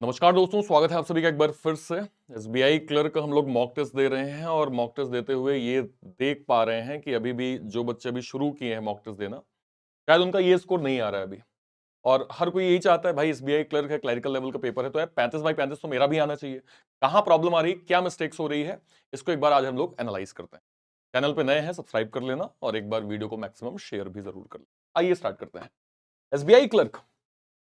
नमस्कार दोस्तों, स्वागत है आप सभी का एक बार फिर से। एसबीआई क्लर्क हम लोग मॉक टेस्ट दे रहे हैं और मॉक टेस्ट देते हुए ये देख पा रहे हैं कि अभी भी जो बच्चे अभी शुरू किए हैं मॉक टेस्ट देना, शायद उनका ये स्कोर नहीं आ रहा है अभी। और हर कोई यही चाहता है भाई एसबीआई क्लर्क है, क्लरिकल लेवल का पेपर है, तो यार 35/35 तो मेरा भी आना चाहिए। कहाँ प्रॉब्लम आ रही है, क्या मिस्टेक्स हो रही है, इसको एक बार आज हम लोग एनालाइज करते हैं। चैनल पे नए हैं सब्सक्राइब कर लेना और एक बार वीडियो को मैक्सिमम शेयर भी जरूर कर लेना। आइए स्टार्ट करते हैं। एसबीआई क्लर्क,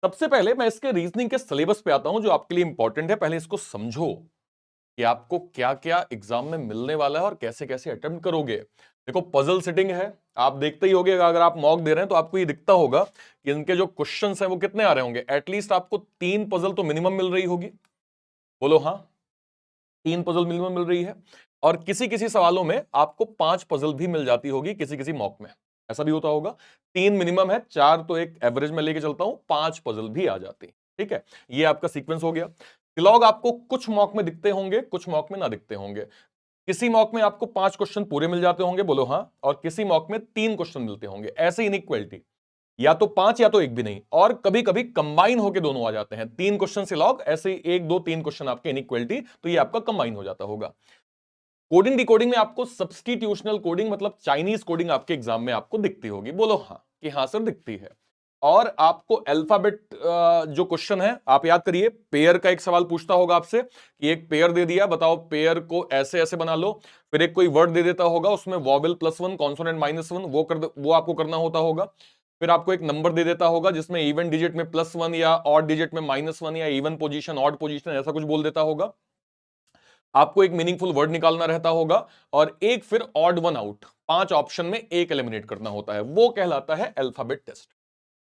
सबसे पहले मैं इसके रीजनिंग के सिलेबस पे आता हूं जो आपके लिए इंपॉर्टेंट है। पहले इसको समझो कि आपको क्या क्या एग्जाम में मिलने वाला है और कैसे कैसे अटेम्प्ट करोगे। देखो, पजल सेटिंग है, आप देखते ही होंगे। अगर आप मॉक दे रहे हैं तो आपको ये दिखता होगा कि इनके जो क्वेश्चंस हैं वो कितने आ रहे होंगे। एटलीस्ट आपको 3 पजल तो मिनिमम मिल रही होगी। बोलो हाँ, 3 पजल मिनिमम मिल रही है। और किसी किसी सवालों में आपको 5 पजल भी मिल जाती होगी, किसी किसी मॉक में ऐसा भी होता होगा। 3 मिनिमम है, 4 तो एक एवरेज में लेके चलता हूं, 5 पजल भी आ जाती। ठीक है, ये आपका सीक्वेंस हो गया। लॉग आपको कुछ मॉक में दिखते होंगे, कुछ मॉक में ना दिखते होंगे। किसी मॉक में आपको 5 क्वेश्चन पूरे मिल जाते होंगे, बोलो हाँ, और किसी मॉक में 3 क्वेश्चन मिलते होंगे। ऐसे इनइक्वालिटी या तो 5 या तो एक भी नहीं, और कभी कभी कंबाइन होके दोनों आ जाते हैं। 3 क्वेश्चन से लॉग, ऐसे ही 1 2 3 क्वेश्चन आपके इनइक्वालिटी, तो ये आपका कंबाइन हो जाता होगा। कोडिंग डिकोडिंग में आपको सब्स्टिट्यूशनल कोडिंग मतलब चाइनीज कोडिंग आपके एग्जाम में आपको दिखती होगी। बोलो हाँ कि हाँ सर दिखती है। और आपको अल्फाबेट जो क्वेश्चन है आप याद करिए। पेयर का एक सवाल पूछता होगा आपसे कि एक पेयर दे दिया, बताओ पेयर को ऐसे ऐसे बना लो। फिर एक कोई वर्ड दे देता होगा, उसमें वॉवेल +1 कॉन्सोनेंट -1 वो आपको करना होता होगा। फिर आपको एक नंबर दे देता होगा जिसमें इवन डिजिट में +1 या ऑड डिजिट में -1 या इवन पोजीशन ऑड पोजीशन ऐसा कुछ बोल देता होगा। आपको एक मीनिंगफुल वर्ड निकालना रहता होगा और एक फिर ऑड वन आउट, 5 ऑप्शन में एक एलिमिनेट करना होता है। वो कहलाता है alphabet test.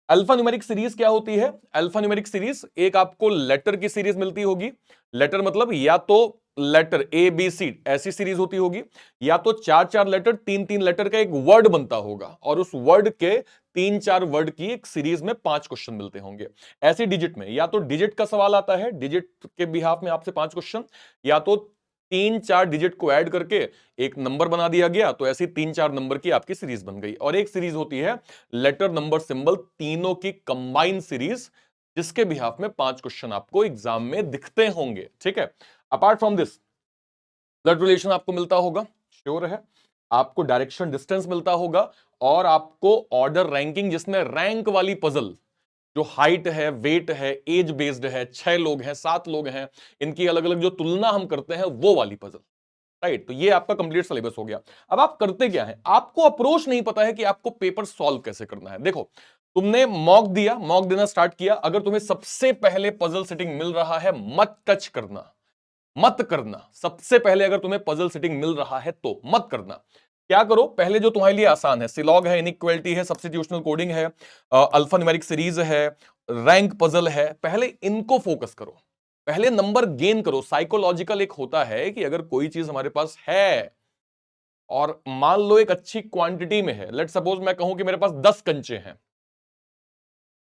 Alphanumeric series क्या होती है? अल्फा न्यूमेरिक सीरीज एक आपको लेटर की सीरीज मिलती होगी। लेटर मतलब या तो लेटर ABC ऐसी सीरीज होती होगी, या तो 4 4 लेटर 3 3 लेटर का एक वर्ड बनता होगा और उस वर्ड के 3 4 वर्ड की एक सीरीज में 5 क्वेश्चन मिलते होंगे। ऐसी डिजिट में या तो डिजिट का सवाल आता है, डिजिट के बिहाफ में आपसे 5 क्वेश्चन, या तो 3 4 डिजिट को ऐड करके एक नंबर बना दिया गया, तो ऐसी 3 4 नंबर की आपकी सीरीज बन गई। और एक सीरीज होती है लेटर नंबर सिंबल तीनों की कंबाइन सीरीज, जिसके बिहाफ में 5 क्वेश्चन आपको एग्जाम में दिखते होंगे। ठीक है, apart from this blood relation आपको मिलता होगा, श्योर है। आपको डायरेक्शन डिस्टेंस मिलता होगा, और आपको ऑर्डर रैंकिंग जिसमें रैंक वाली पजल, जो हाइट है, वेट है, एज बेस्ड है, 6 लोग हैं, 7 लोग हैं, इनकी अलग अलग जो तुलना हम करते हैं वो वाली पजल। राइट, तो ये आपका कंप्लीट सिलेबस हो गया। अब आप करते क्या है, आपको अप्रोच नहीं पता है कि आपको पेपर सॉल्व कैसे करना है। देखो, तुमने मॉक दिया, मॉक देना स्टार्ट किया, अगर तुम्हें सबसे पहले पजल सेटिंग मिल रहा है, मत टच करना, मत करना। सबसे पहले अगर तुम्हें पजल सेटिंग मिल रहा है तो मत करना। क्या करो, पहले जो तुम्हारे लिए आसान है, सिलॉग है, इनइक्वालिटी है, सब्स्टिट्यूशनल कोडिंग है, अल्फा न्यूमेरिक सीरीज है, रैंक पजल है, पहले इनको फोकस करो। पहले नंबर गेन करो। साइकोलॉजिकल एक होता है कि अगर कोई चीज हमारे पास है और मान लो एक अच्छी क्वांटिटी में है, लेट सपोज मैं कहूं कि मेरे पास 10 कंचे हैं,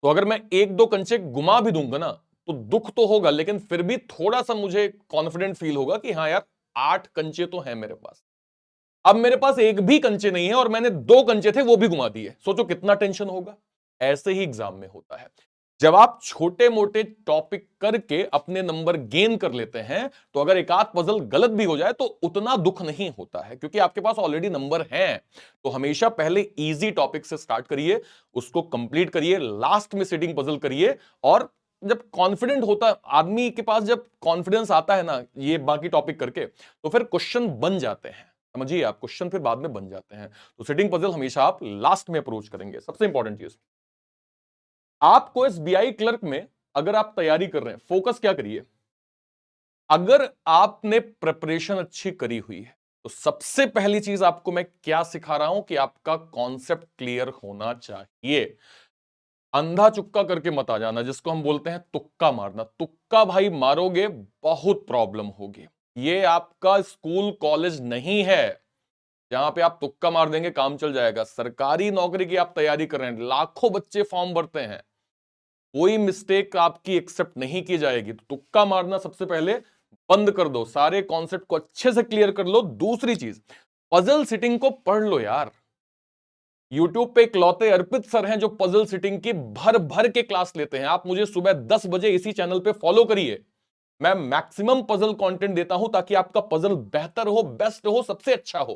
तो अगर मैं 1 2 कंचे गुमा भी दूंगा ना, तो दुख तो होगा, लेकिन फिर भी थोड़ा सा मुझे कॉन्फिडेंट फील होगा कि हाँ यार, 8 कंचे तो हैं मेरे पास। अब मेरे पास एक भी कंचे नहीं है और मैंने 2 कंचे थे वो भी घुमा दिए, सोचो कितना टेंशन होगा। ऐसे ही एग्जाम में होता है। जब आप छोटे मोटे टॉपिक करके अपने नंबर गेन कर लेते हैं, तो अगर एक आध पजल गलत भी हो जाए तो उतना दुख नहीं होता है, क्योंकि आपके पास ऑलरेडी नंबर हैं। तो हमेशा पहले इजी टॉपिक से स्टार्ट करिए, उसको कंप्लीट करिए, लास्ट में सिटिंग पजल करिए। और जब कॉन्फिडेंट होता है आदमी के पास, जब कॉन्फिडेंस आता है ना ये बाकी टॉपिक करके, तो फिर क्वेश्चन बन जाते हैं। समझिए, आप क्वेश्चन फिर बाद में बन जाते हैं। तो सिटिंग पजल हमेशा आप लास्ट में अप्रोच करेंगे। सबसे इंपॉर्टेंट चीज, आपको एसबीआई क्लर्क में अगर आप तैयारी कर रहे हैं, फोकस क्या करिए। अगर आपने प्रिपरेशन अच्छी करी हुई है, तो सबसे पहली चीज आपको मैं क्या सिखा रहा हूं कि आपका कॉन्सेप्ट क्लियर होना चाहिए। अंधा चुक्का करके मत आ जाना, जिसको हम बोलते हैं तुक्का मारना। तुक्का भाई मारोगे, बहुत प्रॉब्लम होगी। ये आपका स्कूल कॉलेज नहीं है जहां पे आप तुक्का मार देंगे काम चल जाएगा। सरकारी नौकरी की आप तैयारी कर रहे हैं, लाखों बच्चे फॉर्म भरते हैं, कोई मिस्टेक आपकी एक्सेप्ट नहीं की जाएगी। तो तुक्का मारना सबसे पहले बंद कर दो, सारे कॉन्सेप्ट को अच्छे से क्लियर कर लो। दूसरी चीज, पजल सिटिंग को पढ़ लो यार। यूट्यूब पे इकलौते अर्पित सर हैं जो पजल सिटिंग की भर भर के क्लास लेते हैं। आप मुझे सुबह 10 बजे इसी चैनल पे फॉलो करिए। मैं मैक्सिमम पजल कंटेंट देता हूं ताकि आपका पजल बेहतर हो, बेस्ट हो, सबसे अच्छा हो।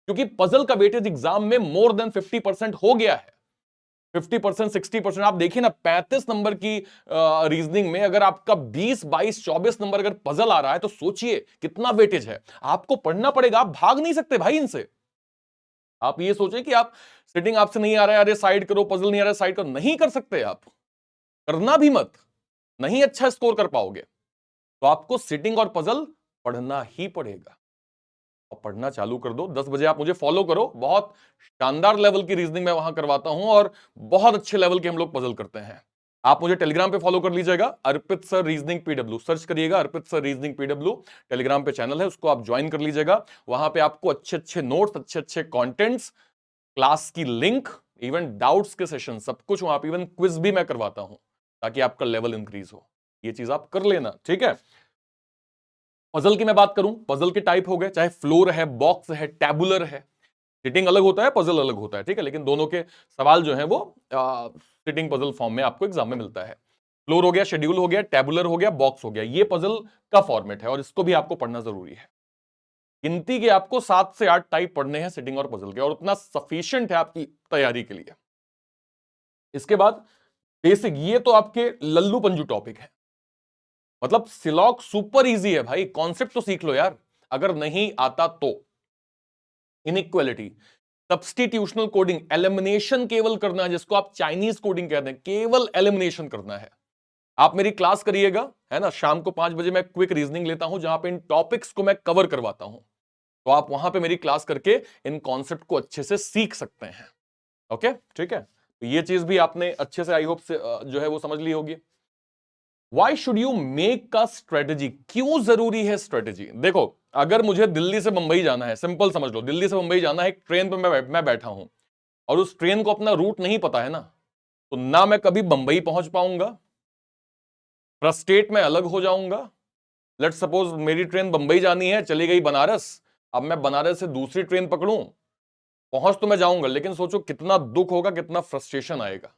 क्योंकि पजल का वेटेज एग्जाम में मोर देन 50% हो गया है। 50%, 60%। आप देखिए ना, 35 नंबर की रीजनिंग में अगर आपका 20, 22, 24 नंबर अगर पजल आ रहा है तो सोचिए कितना वेटेज है। आपको पढ़ना पड़ेगा, आप भाग नहीं सकते भाई इनसे। आप ये सोचे कि आप सिटिंग आपसे नहीं आ रहा है, अरे साइड करो, पजल नहीं आ रहा है साइड करो, नहीं कर सकते आप। करना भी मत, नहीं अच्छा स्कोर कर पाओगे। तो आपको सिटिंग और पजल पढ़ना ही पड़ेगा। और पढ़ना चालू कर दो। 10 बजे आप मुझे फॉलो करो। बहुत शानदार लेवल की रीजनिंग मैं वहां करवाता हूं और बहुत अच्छे लेवल के हम लोग पजल करते हैं। आप मुझे टेलीग्राम पे फॉलो कर लीजिएगा, अर्पित सर रीजनिंग पीडब्ल्यू सर्च करिएगा, अर्पित सर रीजनिंग पीडब्ल्यू टेलीग्राम पे चैनल है, उसको आप ज्वाइन कर लीजिएगा। वहां पे आपको अच्छे अच्छे नोट्स, अच्छे अच्छे कंटेंट्स, क्लास की लिंक, इवन डाउट्स के सेशन, सब कुछ वहां पे, इवन क्विज भी मैं करवाता हूं ताकि आपका लेवल इंक्रीज हो। ये चीज आप कर लेना, ठीक है। पजल की मैं बात करूं, पजल के टाइप हो गए, चाहे फ्लोर है, बॉक्स है, टैबुलर है। सिटिंग अलग होता है, पजल अलग होता है, ठीक है, लेकिन दोनों के सवाल जो है वो सिटिंग पजल फॉर्म में आपको एग्जाम में मिलता है। फ्लोर हो गया, शेड्यूल हो गया, टैबुलर हो गया, बॉक्स हो गया, ये पजल का फॉर्मेट है और इसको भी आपको पढ़ना जरूरी है। गिनती के आपको 7 से 8 टाइप पढ़ने हैं सिटिंग और पजल के, और उतना सफिशियंट है आपकी तैयारी के लिए। इसके बाद बेसिक, ये तो आपके लल्लू पंजू टॉपिक है। मतलब सिलॉक सुपर इजी है भाई, कॉन्सेप्ट तो सीख लो यार अगर नहीं आता तो। इनइक्वालिटी, सब्स्टिट्यूशनल कोडिंग, एलिमिनेशन केवल करना है, जिसको आप चाइनीज कोडिंग कहते हैं, केवल एलिमिनेशन करना है। आप मेरी क्लास करिएगा, है ना, शाम को 5 बजे मैं क्विक रीजनिंग लेता हूं जहां पे इन टॉपिक्स को मैं कवर करवाता हूं। तो आप वहां पे मेरी क्लास करके इन कॉन्सेप्ट को अच्छे से सीख सकते हैं। ओके, ठीक है, तो ये चीज भी आपने अच्छे से आई होप से जो है वो समझ ली होगी। वाई शुड यू मेक का स्ट्रेटेजी, क्यों जरूरी है स्ट्रेटेजी? देखो, अगर मुझे दिल्ली से मुंबई जाना है, सिंपल समझ लो, दिल्ली से मुंबई जाना है, एक ट्रेन पर मैं बैठा हूं और उस ट्रेन को अपना रूट नहीं पता है ना, तो ना मैं कभी मुंबई पहुंच पाऊंगा, फ्रस्ट्रेट में अलग हो जाऊंगा। लेट सपोज मेरी ट्रेन मुंबई जानी है, चली गई बनारस, अब मैं बनारस से दूसरी ट्रेन पकड़ूं, पहुंच तो मैं जाऊंगा, लेकिन सोचो कितना दुख होगा, कितना फ्रस्ट्रेशन आएगा।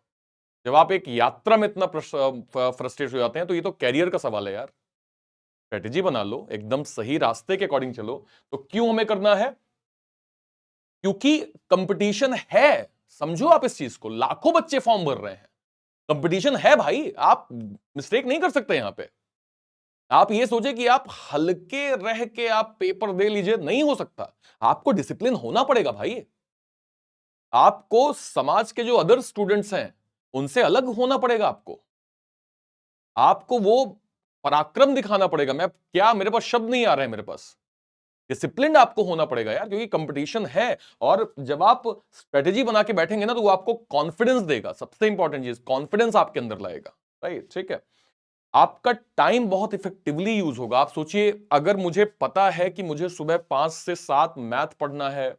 जब आप एक यात्रा में इतना फ्रस्ट्रेट हो जाते हैं, तो ये तो कैरियर का सवाल है यार। स्ट्रेटेजी बना लो, एकदम सही रास्ते के अकॉर्डिंग चलो। तो क्यों हमें करना है? क्योंकि कंपटीशन है। समझो आप इस चीज को, लाखों बच्चे फॉर्म भर रहे हैं, कंपटीशन है भाई। आप मिस्टेक नहीं कर सकते यहां पे। आप ये सोचे कि आप हल्के रह के आप पेपर दे लीजिए, नहीं हो सकता। आपको डिसिप्लिन होना पड़ेगा भाई। आपको समाज के जो अदर स्टूडेंट्स हैं उनसे अलग होना पड़ेगा। आपको वो पराक्रम दिखाना पड़ेगा। मैं क्या, मेरे पास शब्द नहीं आ रहे हैं मेरे पास। डिसिप्लिन आपको होना पड़ेगा यार, क्योंकि कंपटीशन है। और जब आप स्ट्रेटेजी बना के बैठेंगे ना, तो वो आपको कॉन्फिडेंस देगा। सबसे इंपॉर्टेंट चीज कॉन्फिडेंस आपके अंदर लाएगा, राइट, ठीक है। आपका टाइम बहुत इफेक्टिवली यूज होगा। आप सोचिए, अगर मुझे पता है कि मुझे सुबह 5 से 7 मैथ पढ़ना है,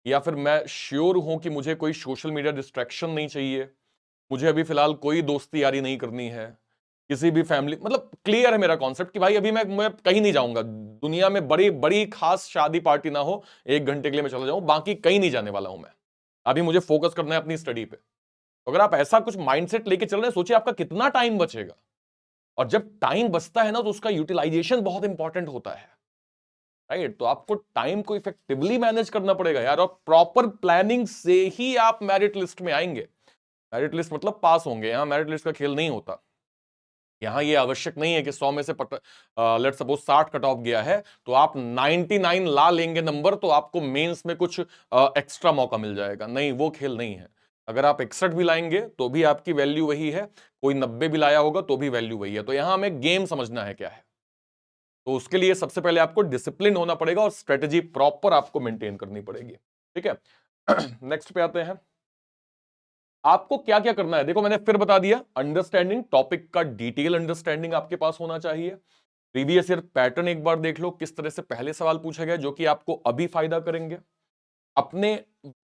या फिर मैं श्योर हूं कि मुझे कोई सोशल मीडिया डिस्ट्रैक्शन नहीं चाहिए, मुझे अभी फिलहाल कोई दोस्ती यारी नहीं करनी है, किसी भी फैमिली, मतलब क्लियर है मेरा कॉन्सेप्ट कि भाई अभी मैं कहीं नहीं जाऊंगा, दुनिया में बड़ी बड़ी खास शादी पार्टी ना हो, 1 घंटे के लिए मैं चला जाऊं, बाकी कहीं नहीं जाने वाला हूं मैं। अभी मुझे फोकस करना है अपनी स्टडी पे। तो अगर आप ऐसा कुछ माइंडसेट लेके चल रहे हैं, सोचिए आपका कितना टाइम बचेगा। और जब टाइम बचता है ना, तो उसका यूटिलाइजेशन बहुत इंपॉर्टेंट होता है, राइट। तो आपको टाइम को इफेक्टिवली मैनेज करना पड़ेगा यार, और प्रॉपर प्लानिंग से ही आप मेरिट लिस्ट में आएंगे। मेरिट लिस्ट मतलब पास होंगे, यहां मेरिट लिस्ट का खेल नहीं होता। यहां ये आवश्यक नहीं है कि 100 में से लेट सपोज 60 कट ऑफ गया है तो आप 99 ला लेंगे नंबर, तो आपको मेंस में कुछ एक्स्ट्रा मौका मिल जाएगा। नहीं, वो खेल नहीं है। अगर आप 61 भी लाएंगे तो भी आपकी वैल्यू वही है, कोई 90 भी लाया होगा तो भी वैल्यू वही है। तो यहां हमें गेम समझना है क्या है। तो उसके लिए सबसे पहले आपको डिसिप्लिन होना पड़ेगा और स्ट्रेटेजी प्रॉपर आपको मेंटेन करनी पड़ेगी, ठीक है। नेक्स्ट पे आते हैं। आपको क्या क्या करना है, देखो मैंने फिर बता दिया, अंडरस्टैंडिंग टॉपिक का डिटेल अंडरस्टैंडिंग आपके पास होना चाहिए। प्रीवियस ईयर पैटर्न एक बार देख लो, किस तरह से पहले सवाल पूछे गए जो कि आपको अभी फायदा करेंगे। अपने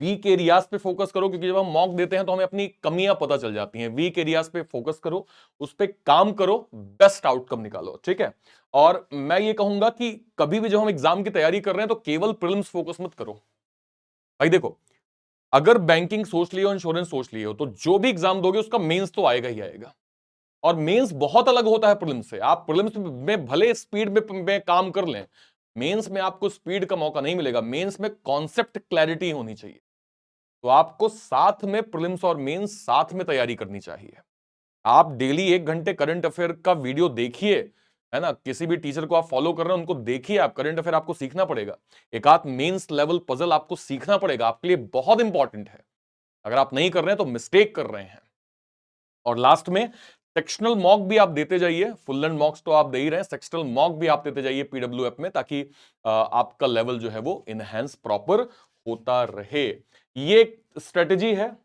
वीक एरियाज पे फोकस करो, क्योंकि जब हम मॉक देते हैं तो हमें अपनी कमियां पता चल जाती हैं। वीक एरियाज पे फोकस करो, उस पर काम करो, बेस्ट आउटकम निकालो, ठीक है। और मैं ये कहूंगा कि कभी भी जब हम एग्जाम की तैयारी कर रहे हैं तो केवल प्रीलिम्स फोकस मत करो। भाई देखो, अगर बैंकिंग सोच लियो, इंश्योरेंस सोच लियो, तो जो भी एग्जाम दोगे उसका मेंस तो आएगा ही आएगा। और मेंस बहुत अलग होता है प्रीलिम्स से। आप प्रीलिम्स में भले स्पीड में काम कर लें, मेंस में आपको स्पीड का मौका नहीं मिलेगा। मेंस में कॉन्सेप्ट क्लैरिटी होनी चाहिए। तो आपको साथ में प्रीलिम्स और मेंस साथ में तैयारी करनी चाहिए। आप डेली 1 घंटे करंट अफेयर का वीडियो देखिए, है ना, किसी भी टीचर को आप फॉलो कर रहे हैं उनको देखिए, आप करंट अफेयर आपको सीखना पड़ेगा। एक आध मेंस लेवल पजल आपको सीखना पड़ेगा, आपके लिए बहुत इंपॉर्टेंट है। अगर आप नहीं कर रहे हैं तो मिस्टेक कर रहे हैं। और लास्ट में सेक्शनल मॉक भी आप देते जाइए। फुल एंड मॉक्स तो आप दे ही रहे हैं, सेक्शनल मॉक भी आप देते जाइए पीडब्ल्यू ऐप में, ताकि आपका लेवल जो है वो इनहेंस प्रॉपर होता रहे। ये एक स्ट्रेटेजी है,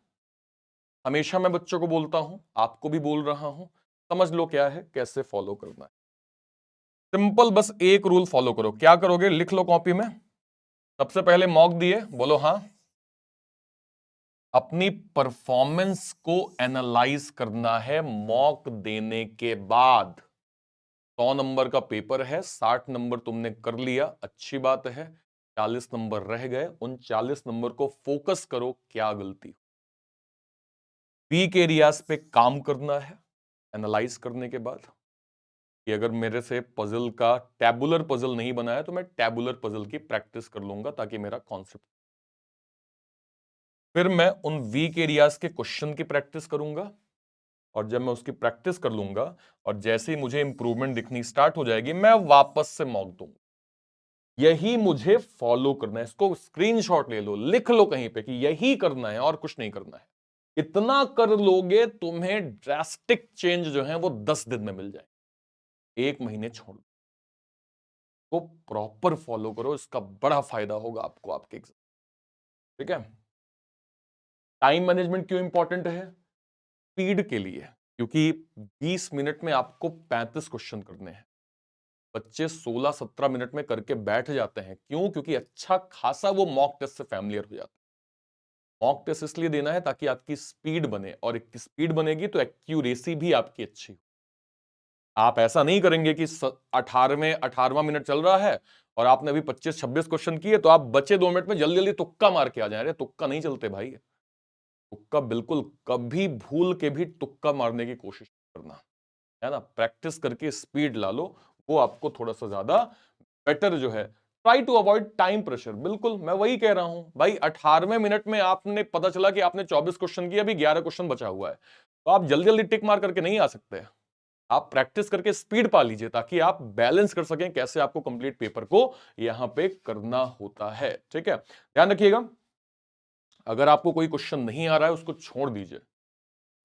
हमेशा मैं बच्चों को बोलता हूं, आपको भी बोल रहा हूं। समझ लो क्या है, कैसे फॉलो करना है। सिंपल, बस एक रूल फॉलो करो। क्या करोगे, लिख लो कॉपी में। सबसे पहले मॉक दिए, बोलो हाँ। अपनी परफॉर्मेंस को एनालाइज करना है मॉक देने के बाद। 100 नंबर का पेपर है, 60 नंबर तुमने कर लिया, अच्छी बात है। 40 नंबर रह गए, उन 40 नंबर को फोकस करो, क्या गलती। वीक एरियाज पे काम करना है एनालाइज करने के बाद, कि अगर मेरे से पजल का टैबुलर पजल नहीं बना है तो मैं टैबुलर पजल की प्रैक्टिस कर लूंगा, ताकि मेरा कॉन्सेप्ट। फिर मैं उन वीक एरियाज के क्वेश्चन की प्रैक्टिस करूंगा, और जब मैं उसकी प्रैक्टिस कर लूंगा और जैसे ही मुझे इंप्रूवमेंट दिखनी स्टार्ट हो जाएगी, मैं वापस से मॉक दूंगा। यही मुझे फॉलो करना है। इसको स्क्रीनशॉट ले लो, लिख लो कहीं पे कि यही करना है और कुछ नहीं करना है। इतना कर लोगे, तुम्हें ड्रास्टिक चेंज जो है वो 10 दिन में मिल जाए। 1 महीने छोड़ दो, को प्रॉपर फॉलो करो, इसका बड़ा फायदा होगा आपको आपके एग्जाम। ठीक है। टाइम मैनेजमेंट क्यों इंपॉर्टेंट है? स्पीड के लिए, क्योंकि 20 मिनट में आपको 35 क्वेश्चन करने हैं। बच्चे 16-17 मिनट में करके बैठ जाते हैं। क्यों? क्योंकि अच्छा खासा वो मॉक टेस्ट से फैमिलियर हो जाते हैं। मॉक टेस्ट इसलिए देना है ताकि आपकी स्पीड बने, और एक स्पीड बनेगी तो एक्यूरेसी भी आपकी अच्छी। आप ऐसा नहीं करेंगे कि 18वां मिनट चल रहा है और आपने अभी 25-26 क्वेश्चन किए, तो आप बचे 2 मिनट में जल्दी जल्दी तुक्का मार के आ जाए। अरे तुक्का नहीं चलते भाई, तुक्का बिल्कुल कभी भूल के भी तुक्का मारने की कोशिश करना, है ना। प्रैक्टिस करके स्पीड ला लो, वो आपको थोड़ा सा ज्यादा बेटर जो है। Try to avoid time pressure. बिल्कुल मैं वही कह रहा हूं भाई, 18वें मिनट में आपने पता चला कि आपने 24 क्वेश्चन किए, अभी 11 क्वेश्चन बचा हुआ है, तो आप जल्दी जल्दी टिक मार करके नहीं आ सकते। आप प्रैक्टिस करके स्पीड पा लीजिए, ताकि आप बैलेंस कर सकें कैसे आपको कंप्लीट पेपर को यहां पे करना होता है। ठीक है, ध्यान रखिएगा। अगर आपको कोई क्वेश्चन नहीं आ रहा है उसको छोड़ दीजिए,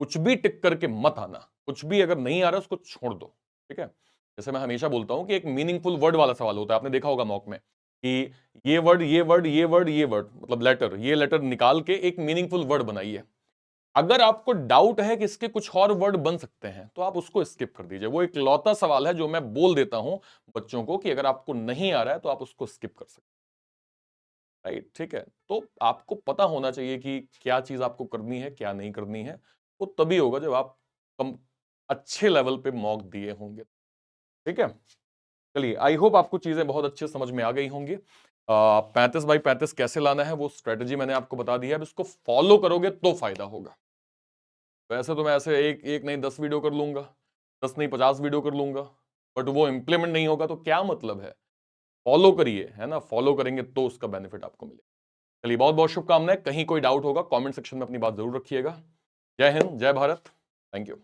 कुछ भी टिक करके मत आना। कुछ भी अगर नहीं आ रहा है उसको छोड़ दो। ठीक है। जैसे मैं हमेशा बोलता हूं कि एक मीनिंगफुल वर्ड वाला सवाल होता है, आपने देखा होगा मॉक में, कि ये वर्ड ये वर्ड ये वर्ड ये वर्ड, मतलब लेटर, ये लेटर निकाल के एक मीनिंगफुल वर्ड बनाइए। अगर आपको डाउट है कि इसके कुछ और वर्ड बन सकते हैं, तो आप उसको स्किप कर दीजिए। वो एक लौता सवाल है जो मैं बोल देता हूं बच्चों को, कि अगर आपको नहीं आ रहा है तो आप उसको स्किप कर सकते हैं। राइट, ठीक है। तो आपको पता होना चाहिए कि क्या चीज आपको करनी है, क्या नहीं करनी है। वो तभी होगा जब आप कम अच्छे लेवल पे मॉक दिए होंगे। ठीक है। चलिए, आई होप आपको चीजें बहुत अच्छे समझ में आ गई होंगी। 35x35 कैसे लाना है वो स्ट्रेटेजी मैंने आपको बता दी है। अब इसको फॉलो करोगे तो फायदा होगा। वैसे तो मैं ऐसे एक एक नहीं 10 वीडियो कर लूंगा, 10 नहीं 50 वीडियो कर लूंगा, बट वो इंप्लीमेंट नहीं होगा तो क्या मतलब है। फॉलो करिए, है ना, फॉलो करेंगे तो उसका बेनिफिट आपको मिलेगा। चलिए, बहुत बहुत शुभकामनाएं। कहीं कोई डाउट होगा कमेंट सेक्शन में अपनी बात जरूर रखिएगा। जय हिंद, जय भारत, थैंक यू।